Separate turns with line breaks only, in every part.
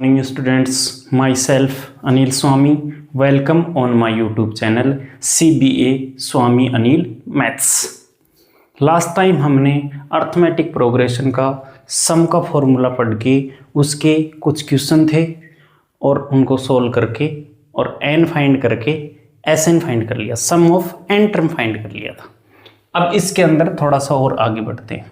Morning students, myself Anil Swami, welcome on my YouTube channel CBA Swami Anil Maths। Last time हमने arithmetic progression का सम का formula पढ़ के उसके कुछ क्वेश्चन थे और उनको सोल्व करके और एन फाइंड करके एस एन फाइंड कर लिया, सम ऑफ एन टर्म फाइंड कर लिया था। अब इसके अंदर थोड़ा सा और आगे बढ़ते हैं।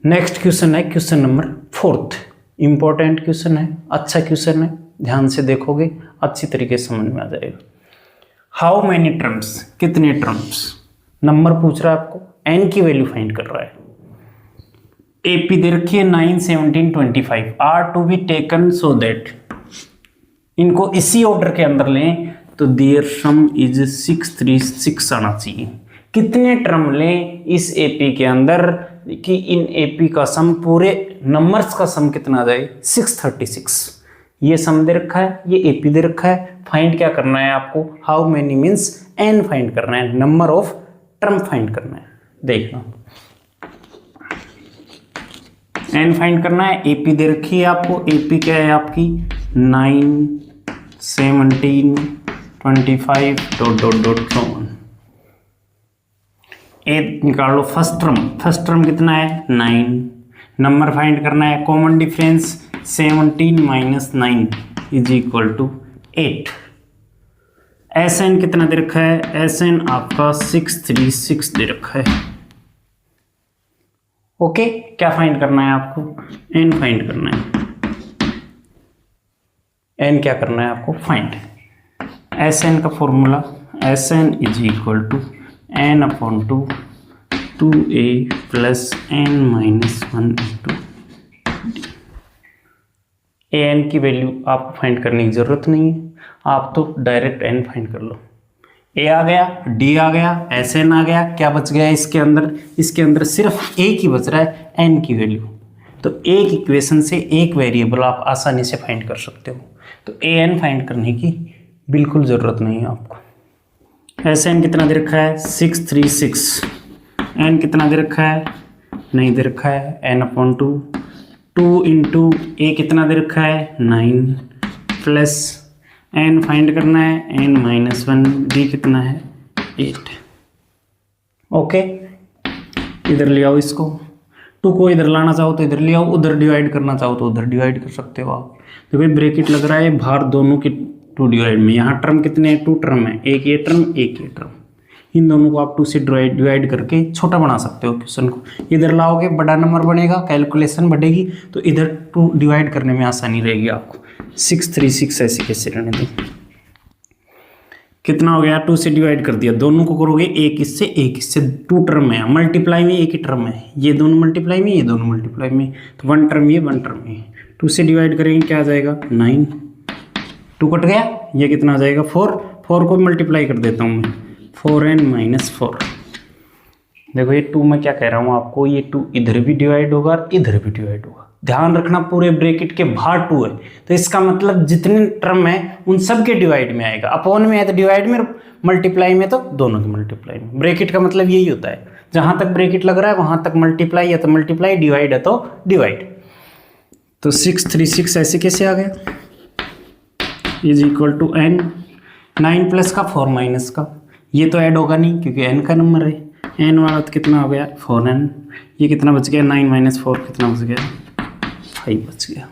नेक्स्ट क्वेश्चन है क्वेश्चन नंबर 4। इंपॉर्टेंट क्वेश्चन है, अच्छा क्वेश्चन है, ध्यान से देखोगे अच्छी तरीके से समझ में आ जाएगा। हाउ मैनी टर्म्स, कितने टर्म्स, नंबर पूछ रहा है आपको, एन की वैल्यू फाइंड कर रहा है। एपी दे रखी है 9, 17, 25 are to be taken so that, इनको इसी ऑर्डर के अंदर लें तो देयर सम इज 636 आना चाहिए। कितने टर्म लें इस एपी के अंदर कि इन एपी का सम, पूरे नंबर्स का सम कितना आ जाए, 636। ये सम दे रखा है, ये एपी दे रखा है, फाइंड क्या करना है आपको, how many means n find करना है, नंबर ऑफ टर्म फाइंड करना है। देखना एन फाइंड करना है, एपी दे रखी है आपको, एपी क्या है आपकी 9, 17, 25 ... ए निकाल लो फर्स्ट टर्म कितना है 9, नंबर फाइंड करना है, कॉमन डिफरेंस 17 - 9 = 8। एस एन कितना दे रखा है, एस एन आपका 636 दे रखा है। ओके, क्या फाइंड करना है आपको, एन फाइंड करना है। एन क्या करना है आपको, फाइंड। एस एन का formula S N = n/2 2a + n - 1 × an की वैल्यू आपको फाइंड करने की जरूरत नहीं है, आप तो डायरेक्ट n फाइंड कर लो। a आ गया, d आ गया, sn आ गया, क्या बच गया इसके अंदर, इसके अंदर सिर्फ a की बच रहा है, n की वैल्यू। तो एक इक्वेशन से एक वेरिएबल आप आसानी से फाइंड कर सकते हो, तो an फाइंड करने की बिल्कुल ज़रूरत नहीं है आपको। Sn कितना दे रखा है 636, n कितना दे रखा है, नहीं दे रखा है, n/2 2 × a कितना दे रखा है 9 प्लस n फाइंड करना है n - 1, d कितना है 8। ओके, इधर ले आओ इसको, 2 को इधर लाना चाहो तो इधर ले आओ, उधर डिवाइड करना चाहो तो उधर डिवाइड कर सकते हो आप। देखो ब्रैकेट लग रहा है बाहर दोनों की 2 डिवाइड में, यहाँ टर्म कितने हैं 2 टर्म है, एक ये टर्म एक ये टर्म, इन दोनों को आप 2 से डिवाइड करके छोटा बना सकते हो क्वेश्चन को। इधर लाओगे बड़ा नंबर बनेगा, कैलकुलेशन बढ़ेगी, तो इधर 2 डिवाइड करने में आसानी रहेगी आपको। 636 ऐसे कैसे रहने दो, कितना हो गया 2 से डिवाइड कर दिया, दोनों को करोगे एक इससे 2 टर्म है, मल्टीप्लाई में एक ही टर्म है, ये दोनों मल्टीप्लाई में, ये दोनों मल्टीप्लाई में, तो 1 टर्म ये 1 टर्म ये, 2 से डिवाइड करेंगे क्या आ जाएगा 9, 2 कट गया, ये कितना आ जाएगा 4 को मल्टीप्लाई कर देता हूँ मैं, 4n - 4। देखो ये 2 मैं क्या कह रहा हूँ आपको, ये 2 इधर भी डिवाइड होगा और इधर भी डिवाइड होगा। ध्यान रखना पूरे ब्रैकेट के बाहर 2 है, तो इसका मतलब जितने टर्म है उन सब के डिवाइड में आएगा। अपॉन में है तो डिवाइड में, मल्टीप्लाई में तो दोनों के मल्टीप्लाई में। ब्रैकेट का मतलब यही होता है, जहाँ तक ब्रैकेट लग रहा है वहाँ तक मल्टीप्लाई, या तो मल्टीप्लाई, डिवाइड है तो डिवाइड। तो 636 ऐसे कैसे आ गया = n, 9 प्लस का 4 माइनस का, ये तो ऐड होगा नहीं क्योंकि n का नंबर है, n वाला तो कितना हो गया 4n, ये कितना बच गया 9 - 4 कितना बच गया 5 बच गया।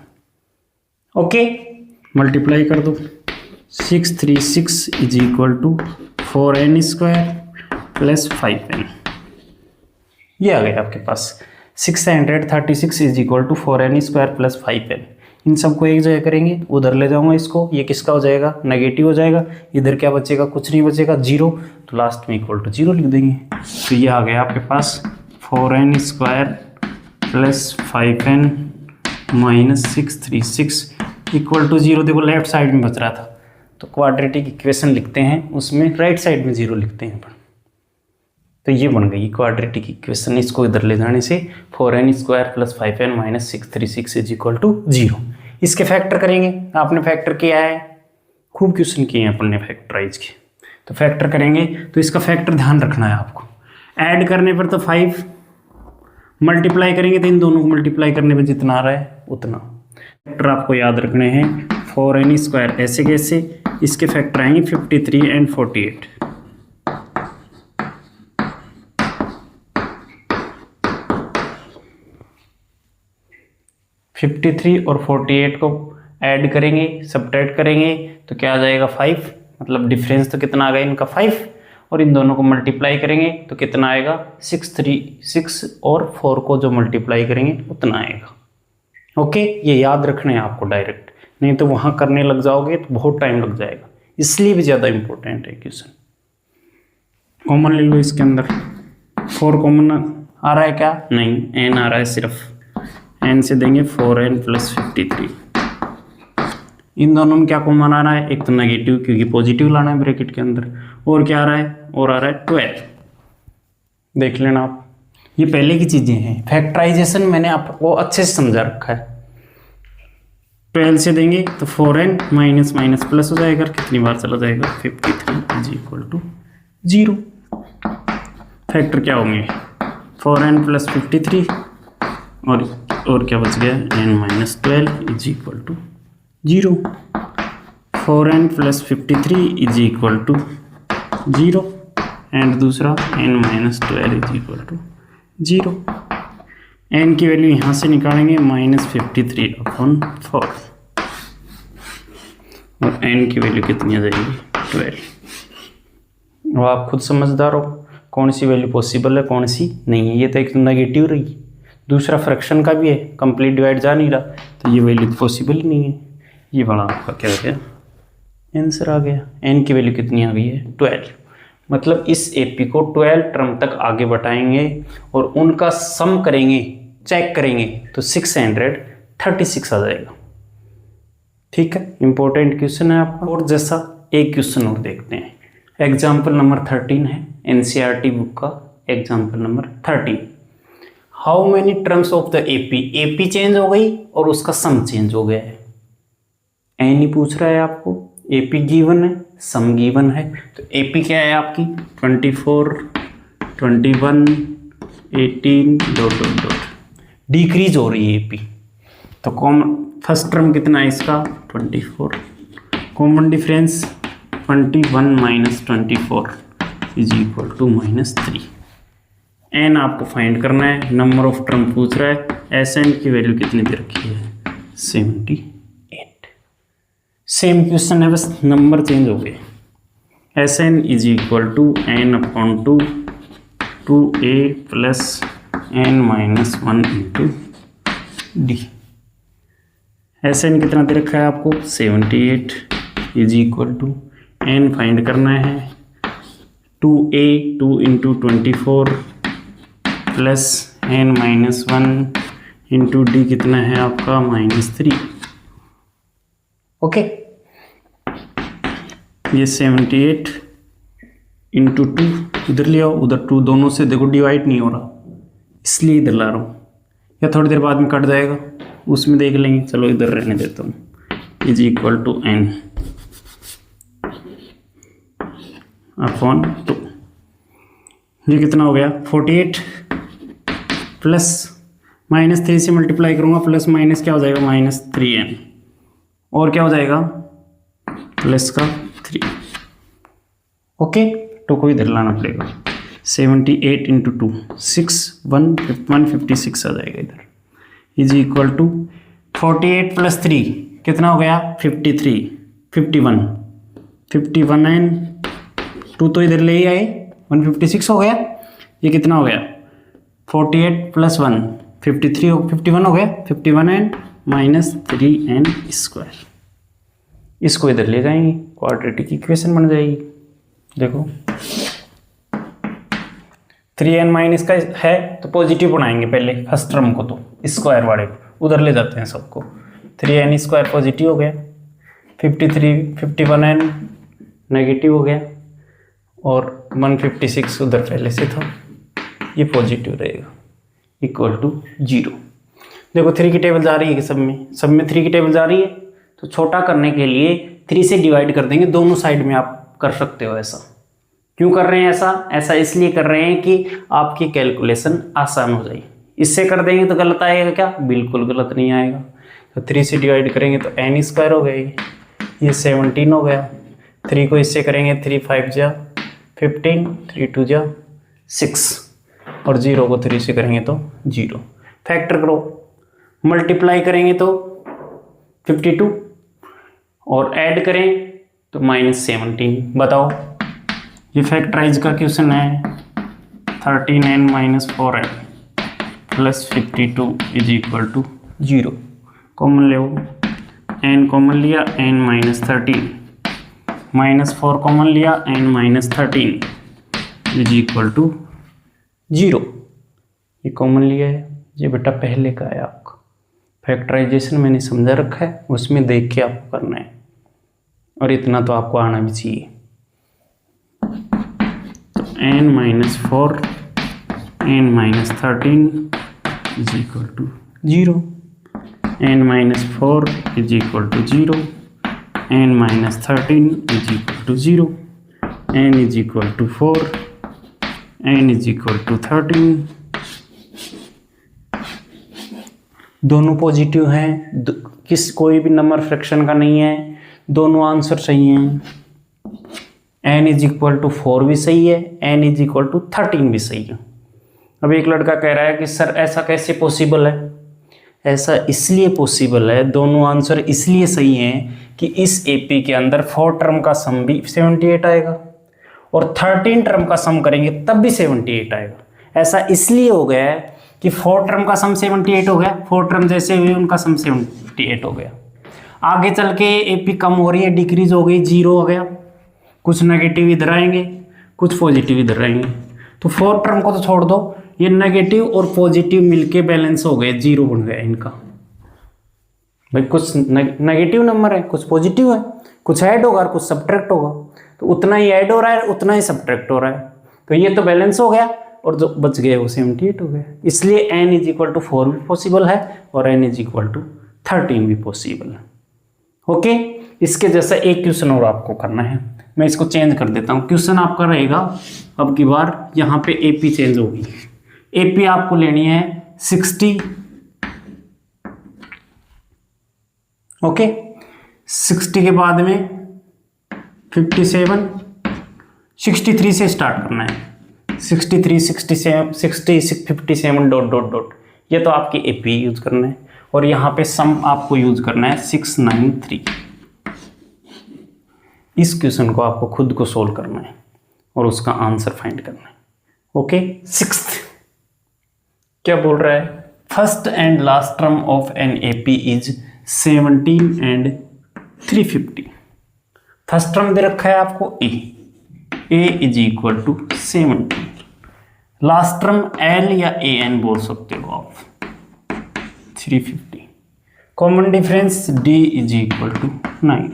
ओके, मल्टीप्लाई कर दो, 636 = 4n² + 5n, ये आ गया आपके पास 636 = 4n² + 5n। इन सबको एक जगह करेंगे, उधर ले जाऊंगा इसको, ये किसका हो जाएगा नेगेटिव हो जाएगा, इधर क्या बचेगा, कुछ नहीं बचेगा, 0, तो लास्ट में =0 लिख देंगे। तो ये आ गया आपके पास 4n² + 5n - 636 = 0। देखो लेफ्ट साइड में बच रहा था, तो क्वाड्रेटिक इक्वेशन लिखते हैं उसमें राइट साइड में 0 लिखते हैं, तो ये बन गई क्वाड्रेटिक इक्वेशन। इसको इधर ले जाने से 4n² + 5n - 636 = 0। इसके फैक्टर करेंगे, आपने फैक्टर किया है, खूब क्वेश्चन किए हैं अपन ने फैक्टराइज के, तो फैक्टर करेंगे तो इसका फैक्टर ध्यान रखना है आपको। ऐड करने पर तो 5, मल्टीप्लाई करेंगे तो इन दोनों को मल्टीप्लाई करने पर जितना आ रहा है उतना, फैक्टर आपको याद रखने हैं 4n² ऐसे कैसे, इसके फैक्टर आएंगे 53 एंड 48। और 48 को ऐड करेंगे, सब्ट्रैक्ट करेंगे तो क्या आ जाएगा 5, मतलब डिफरेंस तो कितना आ गया इनका 5, और इन दोनों को मल्टीप्लाई करेंगे तो कितना आएगा 6 और 4 को जो मल्टीप्लाई करेंगे उतना आएगा। ओके, ये याद रखना है आपको डायरेक्ट, नहीं तो वहाँ करने लग जाओगे तो बहुत टाइम लग जाएगा, इसलिए भी ज़्यादा इंपॉर्टेंट है क्वेश्चन। कॉमन ले लो इसके अंदर, 4 कॉमन आ रहा है क्या, नहीं, n आ रहा है सिर्फ, n से देंगे 4n + 53। इन दोनों में क्या कॉमन आ रहा है, एक तो नेगेटिव क्योंकि पॉजिटिव लाना है ब्रैकेट के अंदर, और क्या आ रहा है, और आ रहा है 12। देख लेना आप, ये पहले की चीज़ें हैं, फैक्टराइजेशन मैंने आपको अच्छे से समझा रखा है। 12 से देंगे तो 4n माइनस माइनस प्लस हो जाएगा, कितनी बार चला जाएगा 53 = 0। फैक्टर क्या होंगे 4n + 53 और क्या बच गया n - 12 = 0। 4n + 53 = 0 एंड दूसरा n - 12 = 0। n की वैल्यू यहाँ से निकालेंगे -53/4 और n की वैल्यू कितनी आ जाएगी 12। अब आप खुद समझदार हो कौन सी वैल्यू पॉसिबल है कौन सी नहीं है। ये तो एक तो नेगेटिव रही, दूसरा फ्रैक्शन का भी है, कंप्लीट डिवाइड जा नहीं रहा, तो ये वैल्यू पॉसिबल ही नहीं है। ये बड़ा आपका क्या हो गया, आंसर आ गया। n की वैल्यू कितनी आ गई है 12, मतलब इस एपी को 12 टर्म तक आगे बढ़ाएंगे और उनका सम करेंगे, चेक करेंगे तो 636 आ जाएगा। ठीक है, इंपॉर्टेंट क्वेश्चन है आपका। और जैसा एक क्वेश्चन और देखते हैं, एग्जाम्पल नंबर 13 है, एनसीईआरटी बुक का example number 13। How many terms of the AP, AP change हो गई और उसका सम चेंज हो गया है। एन ही पूछ रहा है आपको, एपी गिवन है, सम गिवन है, तो एपी क्या है आपकी 24, 21, 18 ... डिक्रीज हो रही है एपी। तो कॉमन फर्स्ट टर्म कितना है इसका 24, कॉमन डिफरेंस 21 - 24 = -3। एन आपको फाइंड करना है, नंबर ऑफ टर्म पूछ रहा है, एस एन की वैल्यू कितनी दे रखी है 78। सेम क्वेश्चन है, बस नंबर चेंज हो गए। S N = n/2 2a + n - 1 × d। S N कितना दे रखा है आपको 78 = n फाइंड करना है 2a 2 × 24 + n - 1 × d कितना है आपका -3। ओके, ये 78 × 2 इधर ले आओ, उधर 2 दोनों से देखो डिवाइड नहीं हो रहा, इसलिए इधर ला रहा हूँ, या थोड़ी देर बाद में कट जाएगा उसमें देख लेंगे। चलो इधर रहने देता हूँ, = n/2 ये कितना हो गया 48 प्लस -3 से मल्टीप्लाई करूँगा, प्लस माइनस क्या हो जाएगा -3n, और क्या हो जाएगा प्लस का 3। ओके, तो को इधर लाना पड़ेगा 78 × 2 6 156 आ जाएगा इधर, = 48 + 3 कितना हो गया 53 51 एंड 2 तो इधर ले ही आए 156 हो गया। ये कितना हो गया 48 + 1 51 हो गया, 51 एंड -3n²। इसको इधर ले जाएंगे, क्वाड्रेटिक इक्वेशन बन जाएगी। देखो 3n- का है तो पॉजिटिव बनाएंगे पहले फर्स्ट टर्म को, तो स्क्वायर वाले उधर ले जाते हैं सबको। 3n² पॉजिटिव हो गया, 51n नेगेटिव हो गया, और 156 उधर पहले से था, ये पॉजिटिव रहेगा, =0। देखो 3 की टेबल जा रही है कि सब में 3 की टेबल जा रही है, तो छोटा करने के लिए 3 से डिवाइड कर देंगे, दोनों साइड में आप कर सकते हो। ऐसा क्यों कर रहे हैं, ऐसा इसलिए कर रहे हैं कि आपकी कैलकुलेशन आसान हो जाए। इससे कर देंगे तो गलत आएगा क्या, बिल्कुल गलत नहीं आएगा। तो 3 से डिवाइड करेंगे तो n स्क्वायर हो गया, ये 17 हो गया। 3 को इससे करेंगे 3 5 जा 15, 3 2 जा 6 और 0 को 3 से करेंगे तो 0। फैक्टर करो, मल्टीप्लाई करेंगे तो 52 और ऐड करें तो -17। बताओ, ये फैक्टराइज का क्वेश्चन है। 13n - 4n + 52 = 0। कॉमन ले, n कॉमन लिया, n - 13 -4 कॉमन लिया, n - 13 = 0। ये कॉमन लिया है, ये बेटा पहले का है आपका। फैक्टराइजेशन मैंने समझा रखा है, उसमें देख के आपको करना है और इतना तो आपको आना भी चाहिए। n - 4 n - 13 = 0, n - 4 = 0, n - 13 = 0, n = 4, n = 13। दोनों पॉजिटिव हैं, कोई भी नंबर फ्रैक्शन का नहीं है, दोनों आंसर सही हैं। n = 4 भी सही है, n = 13 भी सही है। अब एक लड़का कह रहा है कि सर ऐसा कैसे पॉसिबल है? ऐसा इसलिए पॉसिबल है, दोनों आंसर इसलिए सही हैं कि इस एपी के अंदर 4 टर्म का सम भी 78 आएगा और 13 टर्म का सम करेंगे तब भी 78 आएगा। ऐसा इसलिए हो गया है कि 4 टर्म का सम 78 हो गया, 4 टर्म जैसे हुए उनका सम 78 हो गया। आगे चल के एपी कम हो रही है, डिक्रीज हो गई, 0 हो गया। कुछ नेगेटिव इधर आएंगे, कुछ पॉजिटिव इधर आएंगे, तो 4 टर्म को तो छोड़ दो, ये नेगेटिव और पॉजिटिव मिलके बैलेंस हो गए, 0 बन गया इनका। भाई कुछ नेगेटिव नंबर है, कुछ पॉजिटिव है, कुछ ऐड होगा और कुछ सब्ट्रैक्ट होगा, तो उतना ही ऐड हो रहा है उतना ही सब्ट्रैक्ट हो रहा है, तो ये तो बैलेंस हो गया और जो बच गए वो 78 हो गए। इसलिए n = 4 भी पॉसिबल है और n = 13 भी पॉसिबल है। ओके, इसके जैसा एक क्वेश्चन और आपको करना है, मैं इसको चेंज कर देता हूँ। क्वेश्चन आपका रहेगा अब की बार यहाँ पे एपी चेंज होगी। एपी आपको लेनी है 60, ओके, 60 के बाद में 57, 63 से स्टार्ट करना है। 63, 67, 60, 57 डॉट डॉट डॉट, ये तो आपकी एपी यूज करना है और यहाँ पे सम आपको यूज करना है 693। इस क्वेश्चन को आपको खुद को सोल्व करना है और उसका आंसर फाइंड करना है। ओके, 6th क्या बोल रहा है? First and last term of an AP is 17 and 350। First term दे रखा है आपको a = 17। लास्ट टर्म l या an बोल सकते हो आप, 350। Common difference d = 9।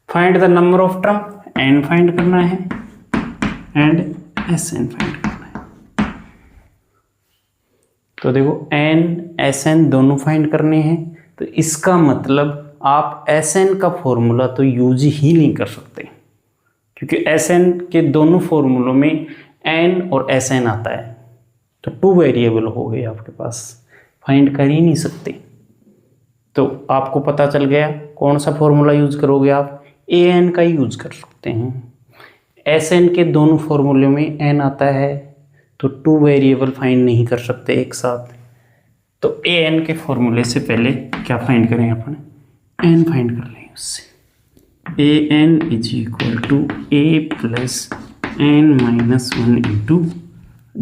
Find the number of term, n फाइंड करना है एंड sn फाइंड करना है। तो देखो n sn दोनों फाइंड करने हैं, तो इसका मतलब आप sn का फॉर्मूला तो यूज ही नहीं कर सकते, क्योंकि sn के दोनों फॉर्मूलों में n और sn आता है, तो 2 वेरिएबल हो गए आपके पास, फाइंड कर ही नहीं सकते। तो आपको पता चल गया कौन सा फॉर्मूला यूज करोगे आप, an का ही यूज कर सकते हैं। sn के दोनों फॉर्मूले में n आता है, तो 2 वेरिएबल फाइंड नहीं कर सकते एक साथ, तो an के फॉर्मूले से पहले क्या फाइंड करें अपन, n फाइंड कर लें उससे। an = a + n - 1 ×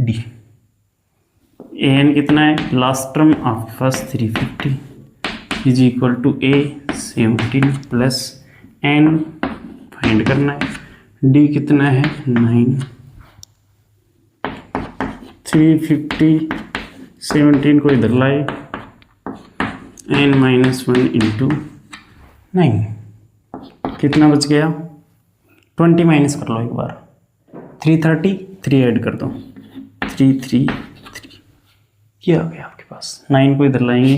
d। an कितना है, लास्ट टर्म आपके पास 350 = a 17 + n फाइंड करना है, d कितना है 9। 350 17 को इधर लाए, n - 1 × 9 कितना बच गया, 20 माइनस कर लो एक बार, 330, 3 ऐड कर दो, 333, ये आ गया आपके पास। 9 को इधर लाएंगे,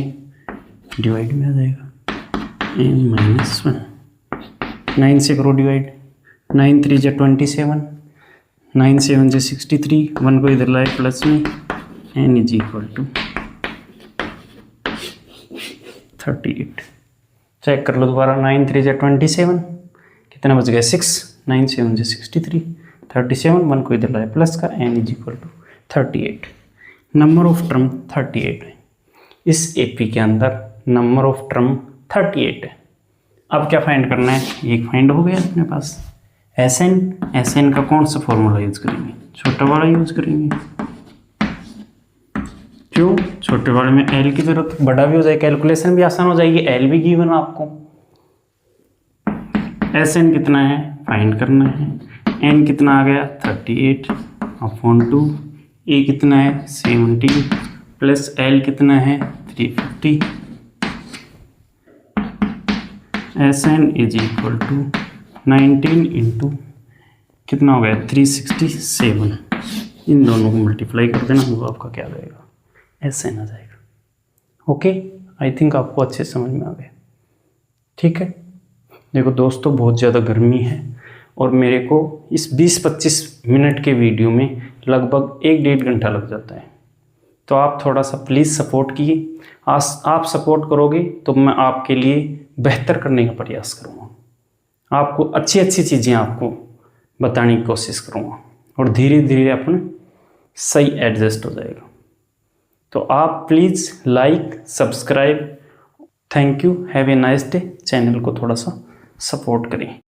डिवाइड में आ जाएगा, n - 1, 9 से करो डिवाइड, 9 3 × 27, 9 7 × 63, 1 को इधर लाए प्लस में, n = 38। चेक कर लो दोबारा, 9 3 जा 27, कितना बच गया 6, 9 7 जा 63, 37, 1 को इधर लाए प्लस का, n is equal to 38। Number of term 38 है, इस एपी के अंदर नंबर ऑफ टर्म 38 है। अब क्या फाइंड करना है, एक फाइंड हो गया अपने पास। एस एन का कौन सा फॉर्मूला यूज करेंगे, छोटा वाला यूज करेंगे। क्यों, छोटे वाले में एल की जरूरत, बड़ा भी हो जाए, कैलकुलेशन भी आसान हो जाएगी, एल भी गिवन आपको। एस एन कितना है फाइंड करना है, एन कितना आ गया 38 अपॉन 2, ए कितना है 70 प्लस एल कितना है 350, S N is equal to 19 into कितना हो गया 367, इन दोनों को मल्टीप्लाई कर देना, वो आपका क्या आ जाएगा, एस एन आ जाएगा। ओके, आई थिंक आपको अच्छे समझ में आ गया। ठीक है, देखो दोस्तों, बहुत ज़्यादा गर्मी है और मेरे को इस 20-25 मिनट के वीडियो में लगभग 1-1.5 घंटा लग जाता है। तो आप थोड़ा सा प्लीज़ सपोर्ट कीजिए, आप सपोर्ट करोगे तो मैं आपके लिए बेहतर करने का प्रयास करूँगा, आपको अच्छी अच्छी चीज़ें आपको बताने की कोशिश करूँगा और धीरे धीरे अपन सही एडजस्ट हो जाएगा। तो आप please like subscribe, thank you, have a nice day, channel को थोड़ा सा सपोर्ट करें।